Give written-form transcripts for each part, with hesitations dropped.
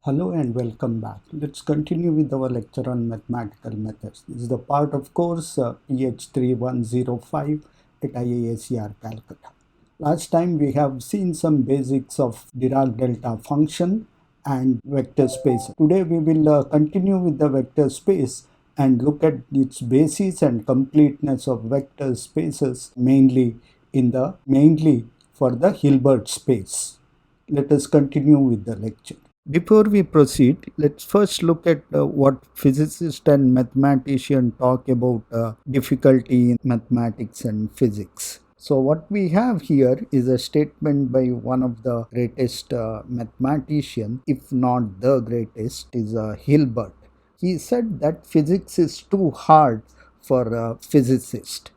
Hello and welcome back. Let's continue with our lecture on mathematical methods. This is the part of course PH3105 at IISER Calcutta. Last time we have seen some basics of Dirac delta function and vector space. Today we will continue with the vector space and look at its basis and completeness of vector spaces mainly for the Hilbert space. Let us continue with the lecture. Before we proceed, let's first look at what physicists and mathematicians talk about difficulty in mathematics and physics. So, what we have here is a statement by one of the greatest mathematicians, if not the greatest, is Hilbert. He said that physics is too hard for a physicist.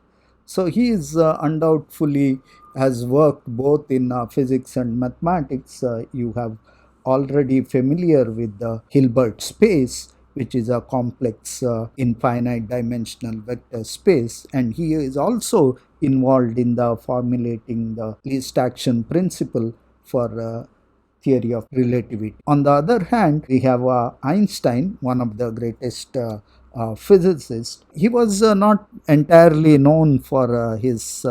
So he is undoubtedly has worked both in physics and mathematics. You have already familiar with the Hilbert space, which is a complex infinite dimensional vector space, and he is also involved in the formulating the least action principle for theory of relativity. On the other hand, we have Einstein, one of the greatest physicists. He was not entirely known for his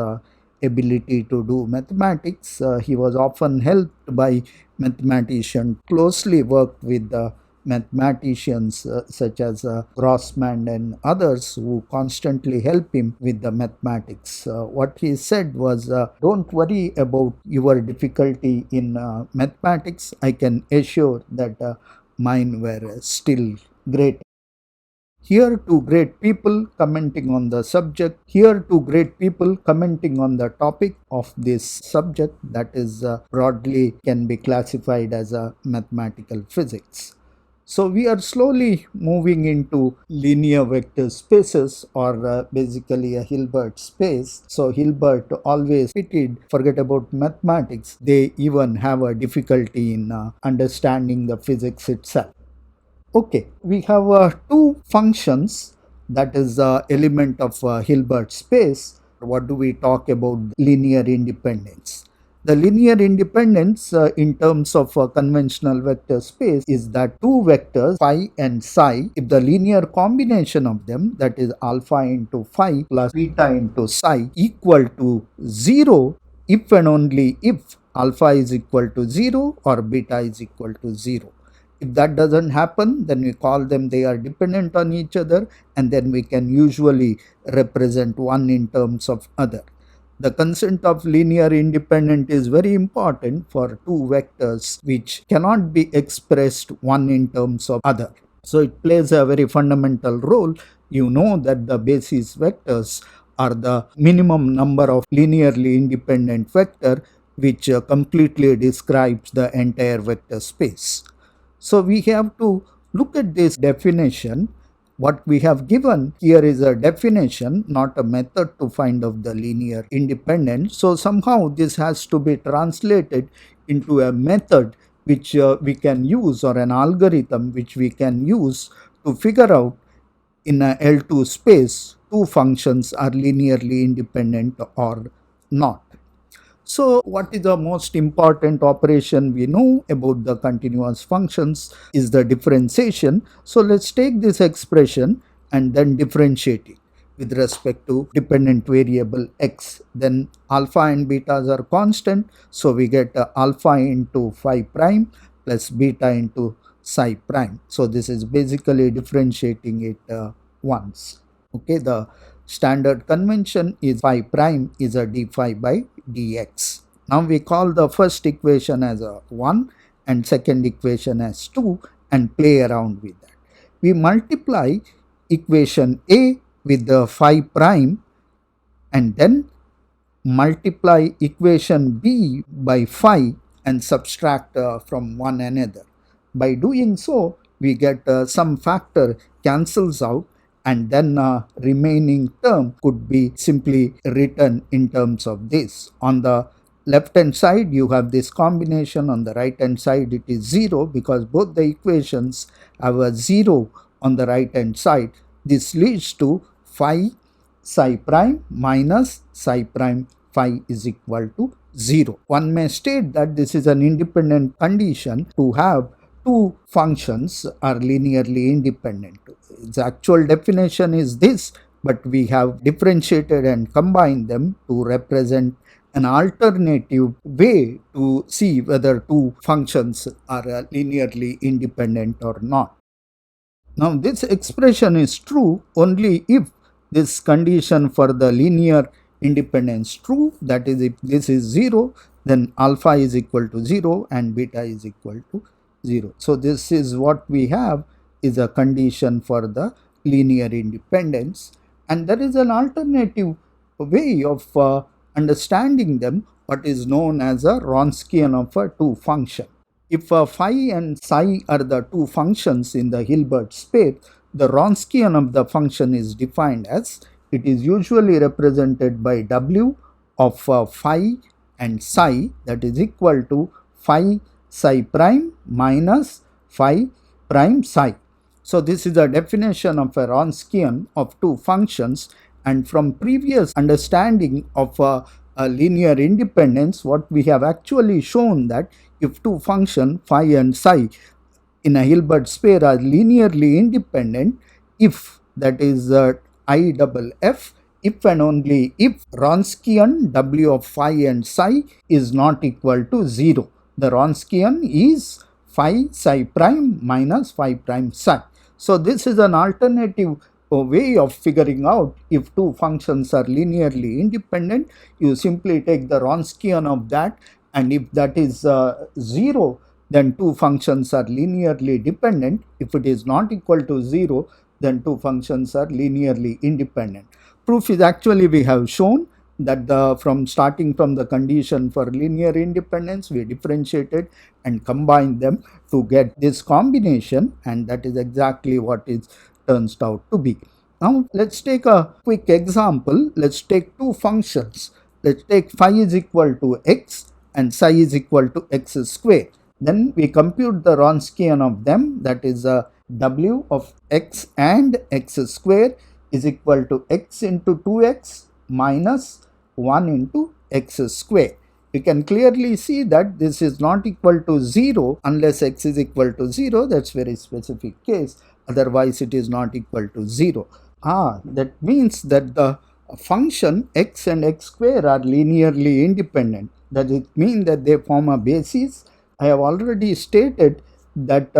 ability to do mathematics. He was often helped by mathematicians, closely worked with the mathematicians such as Grossman and others who constantly help him with the mathematics. What he said was, don't worry about your difficulty in mathematics. I can assure that mine were still great. Here two great people commenting on the subject. Here two great people commenting on the topic of this subject that is broadly can be classified as a mathematical physics. So we are slowly moving into linear vector spaces or basically a Hilbert space. So Hilbert always pitied, forget about mathematics, they even have a difficulty in understanding the physics itself. Okay, we have two functions that is the element of Hilbert space. What do we talk about linear independence? The linear independence in terms of conventional vector space is that two vectors phi and psi, if the linear combination of them, that is alpha into phi plus beta into psi, equal to 0, if and only if alpha is equal to 0 or beta is equal to 0. If that doesn't happen, then we call them they are dependent on each other, and then we can usually represent one in terms of other. The consent of linear independent is very important for two vectors which cannot be expressed one in terms of other. So it plays a very fundamental role. You know that the basis vectors are the minimum number of linearly independent vector which completely describes the entire vector space. So we have to look at this definition. What we have given here is a definition, not a method to find out the linear independence. So somehow this has to be translated into a method which we can use, or an algorithm which we can use to figure out in a L2 space two functions are linearly independent or not. So what is the most important operation we know about the continuous functions is the differentiation. So let's take this expression and then differentiate it with respect to dependent variable x. Then alpha and betas are constant, so we get alpha into phi prime plus beta into psi prime. So this is basically differentiating it once. Okay, the standard convention is phi prime is a d phi by dx. Now we call the first equation as a 1 and second equation as 2 and play around with that. We multiply equation A with the phi prime and then multiply equation B by phi and subtract from one another. By doing so, we get some factor cancels out, and then remaining term could be simply written in terms of this. On the left hand side you have this combination, on the right hand side it is 0 because both the equations have a 0 on the right hand side. This leads to phi psi prime minus psi prime phi is equal to 0. One may state that this is an independent condition to have two functions are linearly independent. Its actual definition is this, but we have differentiated and combined them to represent an alternative way to see whether two functions are linearly independent or not. Now, this expression is true only if this condition for the linear independence true, that is, if this is 0, then alpha is equal to 0 and beta is equal to 0. So, this is what we have is a condition for the linear independence, and there is an alternative way of understanding them, what is known as a Wronskian of a two function. If phi and psi are the two functions in the Hilbert space, the Wronskian of the function is defined as it is usually represented by W of phi and psi, that is equal to phi psi prime minus phi prime psi. So, this is a definition of a Wronskian of two functions, and from previous understanding of a linear independence, what we have actually shown that if two functions phi and psi in a Hilbert space are linearly independent, if, that is I double f, if and only if Wronskian W of phi and psi is not equal to 0. The Wronskian is phi psi prime minus phi prime psi. So, this is an alternative way of figuring out if two functions are linearly independent. You simply take the Wronskian of that, and if that is 0, then two functions are linearly dependent. If it is not equal to 0, then two functions are linearly independent. Proof is actually we have shown that from starting from the condition for linear independence, we differentiated and combined them to get this combination, and that is exactly what it turns out to be. Now, let's take a quick example. Let's take two functions. Let's take phi is equal to x and psi is equal to x square. Then we compute the Wronskian of them, that is W of x and x square is equal to x into 2x minus 1 into x square. We can clearly see that this is not equal to 0 unless x is equal to 0. That's very specific case. Otherwise, it is not equal to 0. That means that the function x and x square are linearly independent. Does it mean that they form a basis? I have already stated that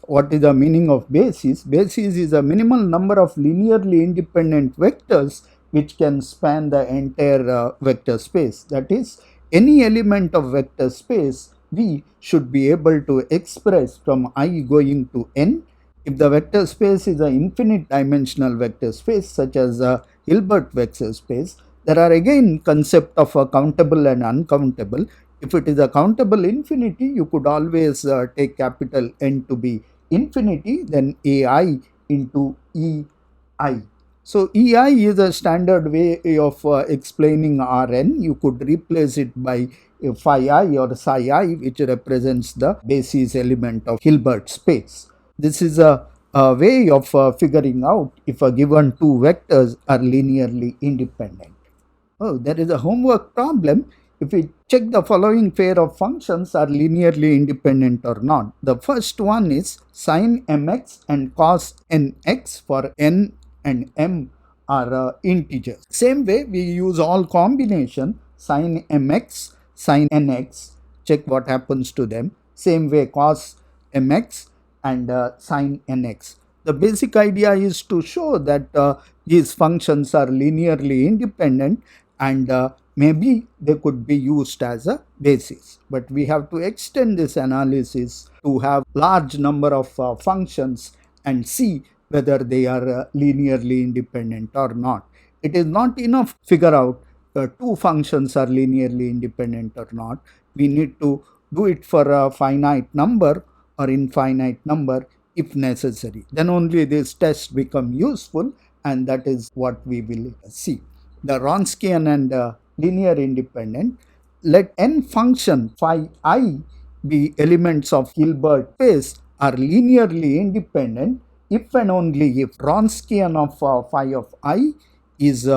what is the meaning of basis? Basis is a minimal number of linearly independent vectors which can span the entire vector space. That is, any element of vector space we should be able to express from I going to n. If the vector space is an infinite dimensional vector space such as a Hilbert vector space, there are again concept of a countable and uncountable. If it is a countable infinity, you could always take capital N to be infinity, then AI into EI. So, EI is a standard way of explaining Rn. You could replace it by phi I or psi I, which represents the basis element of Hilbert space. This is a way of figuring out if a given two vectors are linearly independent. There is a homework problem. If we check the following pair of functions are linearly independent or not. The first one is sin mx and cos nx for n and m are integers. Same way we use all combination sin mx, sin nx, check what happens to them. Same way cos mx and sin nx. The basic idea is to show that these functions are linearly independent and maybe they could be used as a basis. But we have to extend this analysis to have large number of functions and see whether they are linearly independent or not. It is not enough to figure out two functions are linearly independent or not. We need to do it for a finite number or infinite number if necessary. Then only this test become useful, and that is what we will see. The Wronskian and linear independent. Let n function phi I be elements of Hilbert space are linearly independent if and only if Wronskian of phi of I is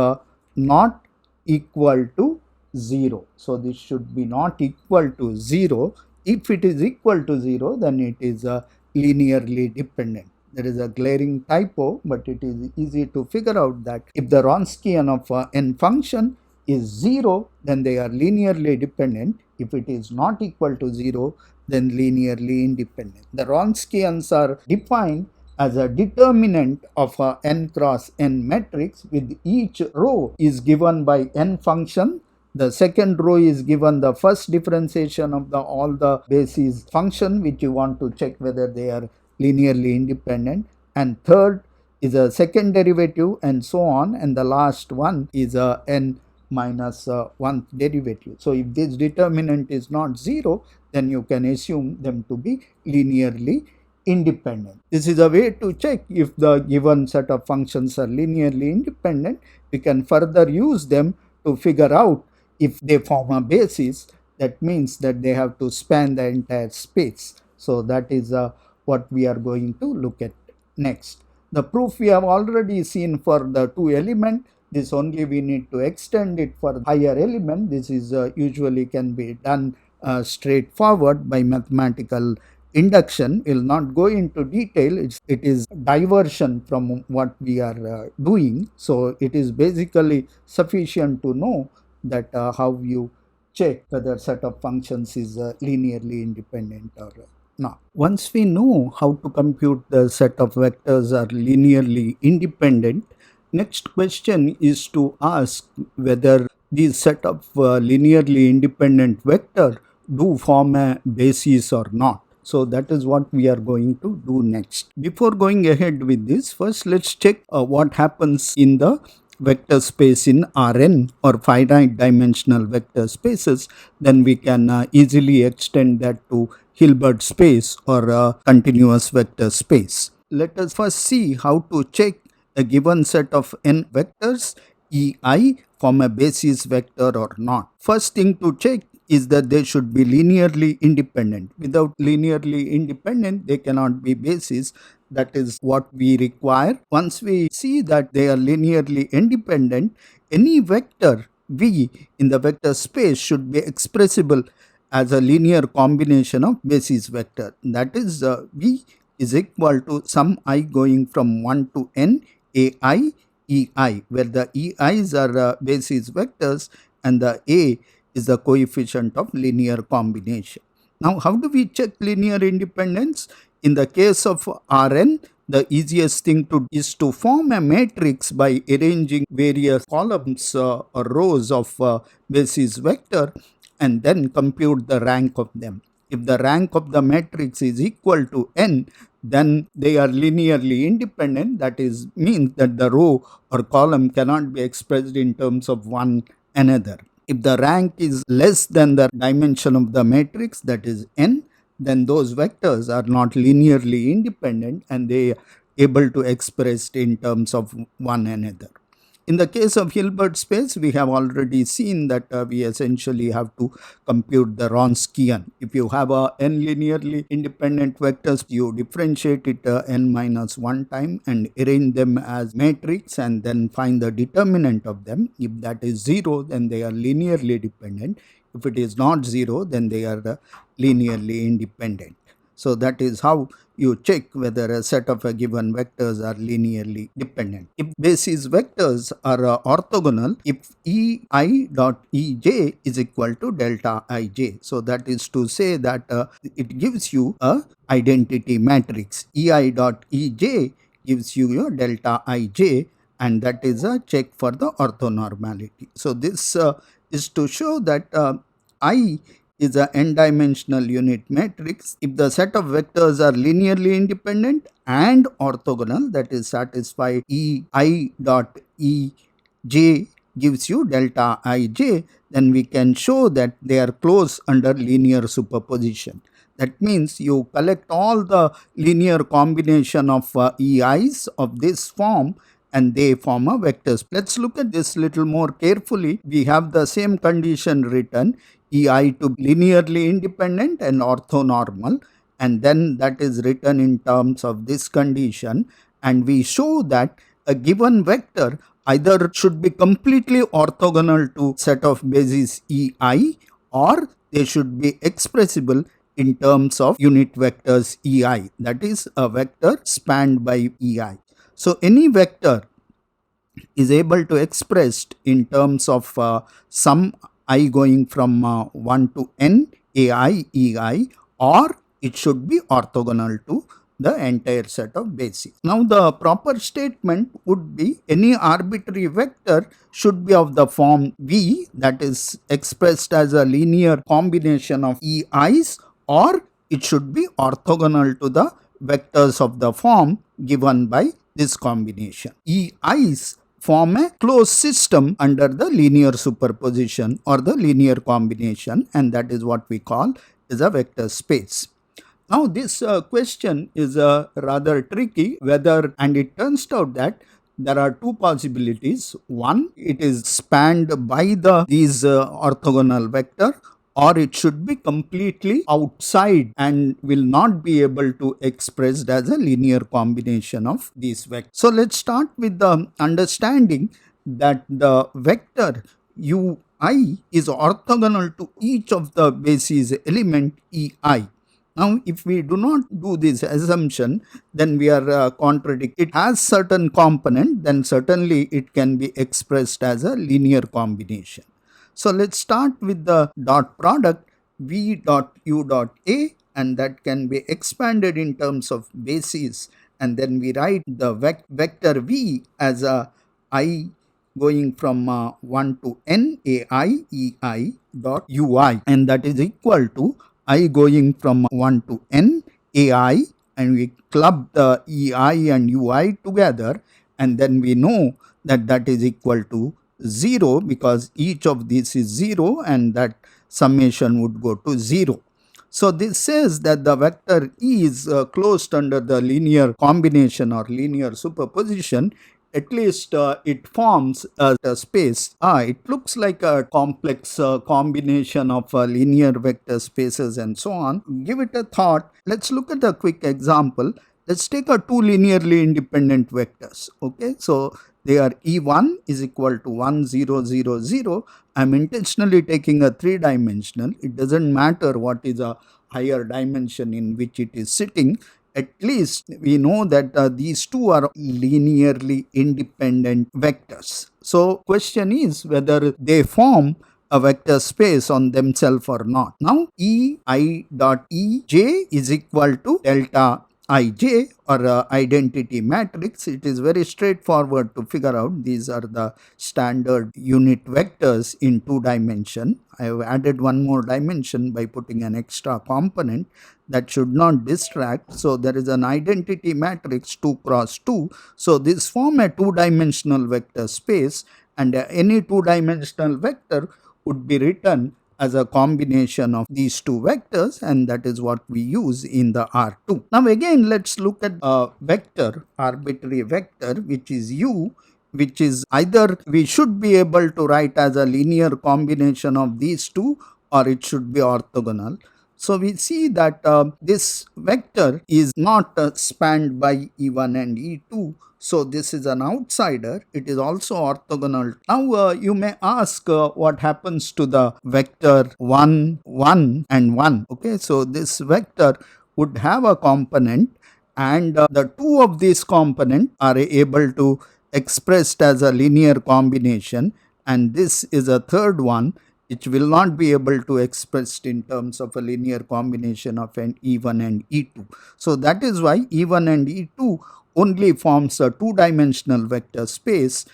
not equal to 0. So, this should be not equal to 0 if it is equal to 0, then it is linearly dependent. There is a glaring typo, but it is easy to figure out that if the Wronskian of n function is 0, then they are linearly dependent. If it is not equal to 0, then linearly independent. The Wronskians are defined as a determinant of a n cross n matrix, with each row is given by n function. The second row is given the first differentiation of all the basis function which you want to check whether they are linearly independent, and third is a second derivative, and so on, and the last one is a n minus 1th derivative. So if this determinant is not 0, then you can assume them to be linearly independent. This is a way to check if the given set of functions are linearly independent. We can further use them to figure out if they form a basis. That means that they have to span the entire space. So that is what we are going to look at next. The proof we have already seen for the 2 element. This only we need to extend it for higher element. This is usually can be done straightforward by mathematical induction. We will not go into detail. It is diversion from what we are doing. So it is basically sufficient to know that how you check whether set of functions is linearly independent or not. Once we know how to compute the set of vectors are linearly independent, next question is to ask whether these set of linearly independent vector do form a basis or not. So that is what we are going to do next. Before going ahead with this, first let's check what happens in the vector space in Rn or finite dimensional vector spaces. Then we can easily extend that to Hilbert space or a continuous vector space. Let us first see how to check a given set of n vectors ei form a basis vector or not. First thing to check is that they should be linearly independent. Without linearly independent, they cannot be basis. That is what we require. Once we see that they are linearly independent, any vector v in the vector space should be expressible as a linear combination of basis vector. That is v is equal to sum I going from 1 to n ai ei, where the ei's are basis vectors and the a is the coefficient of linear combination. Now, how do we check linear independence? In the case of Rn, the easiest thing is to form a matrix by arranging various columns or rows of basis vector and then compute the rank of them. If the rank of the matrix is equal to n, then they are linearly independent. That is means that the row or column cannot be expressed in terms of one another. If the rank is less than the dimension of the matrix, that is n, then those vectors are not linearly independent and they are able to express in terms of one another. In the case of Hilbert space, we have already seen that we essentially have to compute the Wronskian. If you have a n linearly independent vectors, you differentiate it n minus 1 time and arrange them as matrix and then find the determinant of them. If that is 0, then they are linearly dependent. If it is not 0, then they are linearly independent. So that is how you check whether a set of a given vectors are linearly dependent. If basis vectors are orthogonal, if ei dot ej is equal to delta ij. So that is to say that it gives you a identity matrix. Ei dot ej gives you your delta ij, and that is a check for the orthonormality. So this is to show that I is a n-dimensional unit matrix if the set of vectors are linearly independent and orthogonal, that is satisfy ei dot ej gives you delta ij, then we can show that they are close under linear superposition. That means you collect all the linear combination of ei's of this form and they form a vector. Let's look at this little more carefully. We have the same condition written, ei to be linearly independent and orthonormal, and then that is written in terms of this condition, and we show that a given vector either should be completely orthogonal to set of basis ei or they should be expressible in terms of unit vectors ei, that is a vector spanned by ei. So any vector is able to expressed in terms of some I going from 1 to n ai ei, or it should be orthogonal to the entire set of bases. Now the proper statement would be any arbitrary vector should be of the form V, that is expressed as a linear combination of ei's, or it should be orthogonal to the vectors of the form given by this combination. Ei's form a closed system under the linear superposition or the linear combination, and that is what we call is a vector space. Now this question is rather tricky whether, and it turns out that there are two possibilities. One, it is spanned by these orthogonal vector, or it should be completely outside and will not be able to expressed as a linear combination of these vectors. So let's start with the understanding that the vector ui is orthogonal to each of the basis element ei. Now, if we do not do this assumption, then we are contradicting. It has certain component, then certainly it can be expressed as a linear combination. So let's start with the dot product v dot u dot a, and that can be expanded in terms of bases, and then we write the vector v as a I going from 1 to n ai ei dot ui, and that is equal to I going from 1 to n ai, and we club the ei and ui together, and then we know that that is equal to 0 because each of these is 0, and that summation would go to 0. So this says that the vector E is closed under the linear combination or linear superposition. At least it forms a space. It looks like a complex combination of linear vector spaces and so on. Give it a thought. Let's look at a quick example. Let's take a two linearly independent vectors. Okay, so they are E1 is equal to 1, 0, 0, 0. I'm intentionally taking a three-dimensional. It doesn't matter what is a higher dimension in which it is sitting. At least we know that these two are linearly independent vectors. So question is whether they form a vector space on themselves or not. Now ei dot ej is equal to delta ij, or identity matrix. It is very straightforward to figure out. These are the standard unit vectors in two dimension. I have added one more dimension by putting an extra component that should not distract. So there is an identity matrix 2 cross 2. So this form a two-dimensional vector space, and any two-dimensional vector would be written as a combination of these two vectors, and that is what we use in the R2. Now again, let's look at a vector, arbitrary vector, which is u, which is either we should be able to write as a linear combination of these two, or it should be orthogonal. So we see that this vector is not spanned by E1 and E2. So this is an outsider. It is also orthogonal. Now you may ask what happens to the vector 1, 1 and 1. Okay, so this vector would have a component, and the two of these components are able to expressed as a linear combination, and this is a third one which will not be able to expressed in terms of a linear combination of an E1 and E2. So that is why E1 and E2 only forms a two-dimensional vector space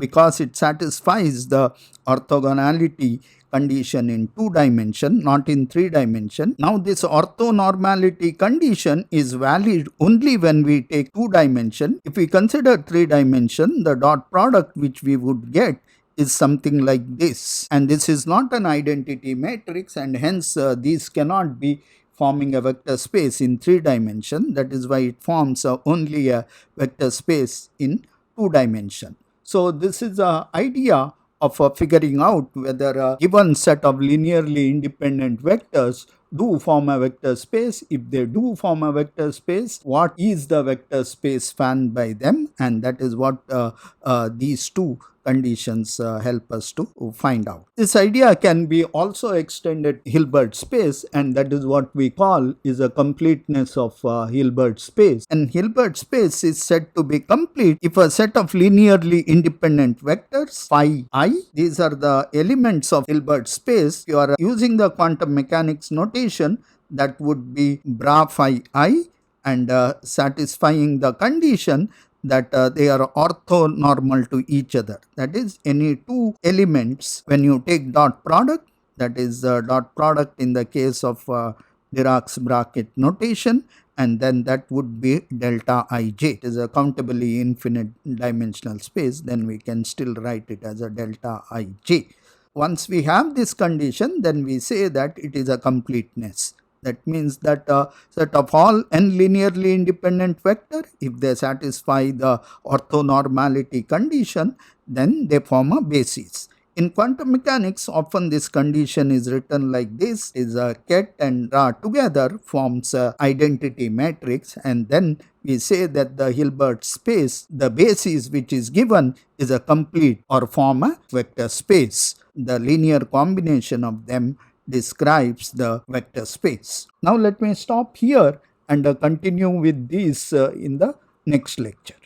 because it satisfies the orthogonality condition in 2 dimension, not in 3 dimension. Now this orthonormality condition is valid only when we take 2 dimension. If we consider 3 dimension, the dot product which we would get is something like this, and this is not an identity matrix, and hence these cannot be forming a vector space in 3 dimension. That is why it forms only a vector space in 2 dimension. So this is the idea of figuring out whether a given set of linearly independent vectors do form a vector space. If they do form a vector space, what is the vector space spanned by them? And that is what these two conditions help us to find out. This idea can be also extended Hilbert space, and that is what we call is a completeness of Hilbert space. And Hilbert space is said to be complete if a set of linearly independent vectors phi I, these are the elements of Hilbert space. If you are using the quantum mechanics notation, that would be bra phi I, and satisfying the condition that they are orthonormal to each other. That is, any two elements, when you take dot product, that is dot product in the case of Dirac's bracket notation, and then that would be delta ij. It is a countably infinite dimensional space, then we can still write it as a delta ij. Once we have this condition, then we say that it is a completeness. That means that set of all n linearly independent vector, if they satisfy the orthonormality condition, then they form a basis. In quantum mechanics, often this condition is written like this: is a ket and ra together forms a identity matrix, and then we say that the Hilbert space, the basis which is given, is a complete or form a vector space. The linear combination of them describes the vector space. Now let me stop here and continue with these in the next lecture.